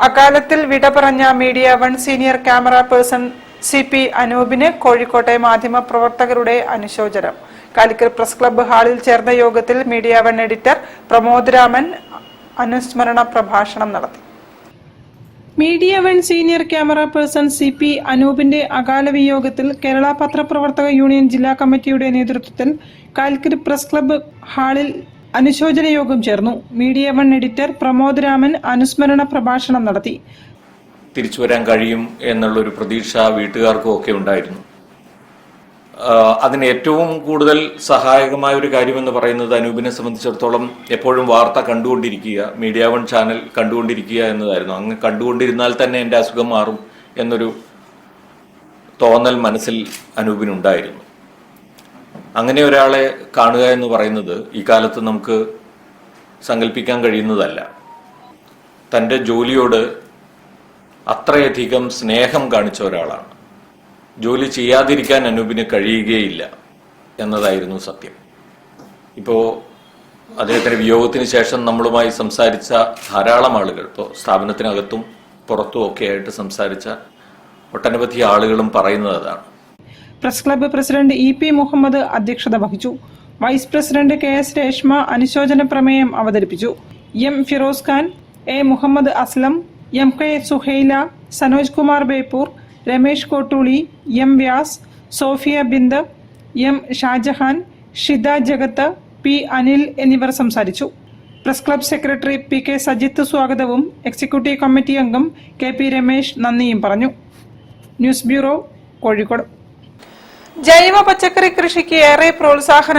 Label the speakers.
Speaker 1: അകാലത്തിൽ വിട പറഞ്ഞ media one senior camera person CP അനൂപിന് കോഴിക്കോട്ടെ മാധ്യമപ്രവർത്തകരുടെ അനുശോചനം. കാലിക്കറ്റ് പ്രസ് ക്ലബ്ബ് ഹാളിൽ ചേർന്ന യോഗത്തിൽ media one editor Pramod Raman അനുസ്മരണ പ്രഭാഷണം നടത്തി. Media one senior camera person CP അനൂപിന്റെ അകാല വിയോഗത്തിൽ കേരള പത്രപ്രവർത്തക യൂണിയൻ ജില്ലാ കമ്മിറ്റിയുടെ നേതൃത്വത്തിൽ കാലിക്കറ്റ് പ്രസ് ക്ലബ്ബ് ഹാളിൽ അനുശോചന യോഗം ചേർന്നു. Media one editor Pramod Raman അനുസ്മരണ പ്രഭാഷണം നടത്തി.
Speaker 2: തിരിച്ചു വരാൻ കഴിയും എന്നുള്ളൊരു പ്രതീക്ഷ വീട്ടുകാർക്കും ഒക്കെ ഉണ്ടായിരുന്നു. അതിന് ഏറ്റവും കൂടുതൽ സഹായകമായ ഒരു കാര്യമെന്ന് പറയുന്നത് അനൂപിനെ സംബന്ധിച്ചിടത്തോളം എപ്പോഴും വാർത്ത കണ്ടുകൊണ്ടിരിക്കുക, മീഡിയ വൺ ചാനൽ കണ്ടുകൊണ്ടിരിക്കുക എന്നതായിരുന്നു. അങ്ങ് കണ്ടുകൊണ്ടിരുന്നാൽ തന്നെ എൻ്റെ അസുഖം മാറും എന്നൊരു തോന്നൽ മനസ്സിൽ അനൂപിനുണ്ടായിരുന്നു. അങ്ങനെ ഒരാളെ കാണുക എന്ന് പറയുന്നത് ഈ കാലത്ത് നമുക്ക് സങ്കല്പിക്കാൻ കഴിയുന്നതല്ല. തൻ്റെ ജോലിയോട് അത്രയധികം സ്നേഹം കാണിച്ച ഒരാളാണ്. ജോലി ചെയ്യാതിരിക്കാൻ അനൂപിന് കഴിയുകയില്ല എന്നതായിരുന്നു സത്യം. ഇപ്പോൾ അദ്ദേഹത്തിൻ്റെ വിയോഗത്തിന് ശേഷം നമ്മളുമായി സംസാരിച്ച ധാരാളം ആളുകൾ, ഇപ്പോൾ സ്ഥാപനത്തിനകത്തും പുറത്തും ഒക്കെ ആയിട്ട് സംസാരിച്ച ഒട്ടനവധി ആളുകളും പറയുന്നത് അതാണ്.
Speaker 1: Press club president EP Muhammad അധ്യക്ഷത വഹിച്ചു. വൈസ് പ്രസിഡന്റ് KS രേഷ്മ അനുശോചന പ്രമേയം അവതരിപ്പിച്ചു. M Firoz Khan, A Muhammad Aslam, MK Suhaila, Sanoj Kumar Beypore, Ramesh Kottooli, M Vyas, Sophia Bind, M Shajahan, Shitha Jagath, P Anil എന്നിവർ സംസാരിച്ചു. Press club secretary PK Sajith സ്വാഗതവും എക്സിക്യൂട്ടീവ് കമ്മിറ്റി അംഗം KP രമേശ് നന്ദിയും പറഞ്ഞു. News bureau, Kozhikode. ജൈവ പച്ചക്കറി കൃഷിക്ക് ഏറെ പ്രോത്സാഹനം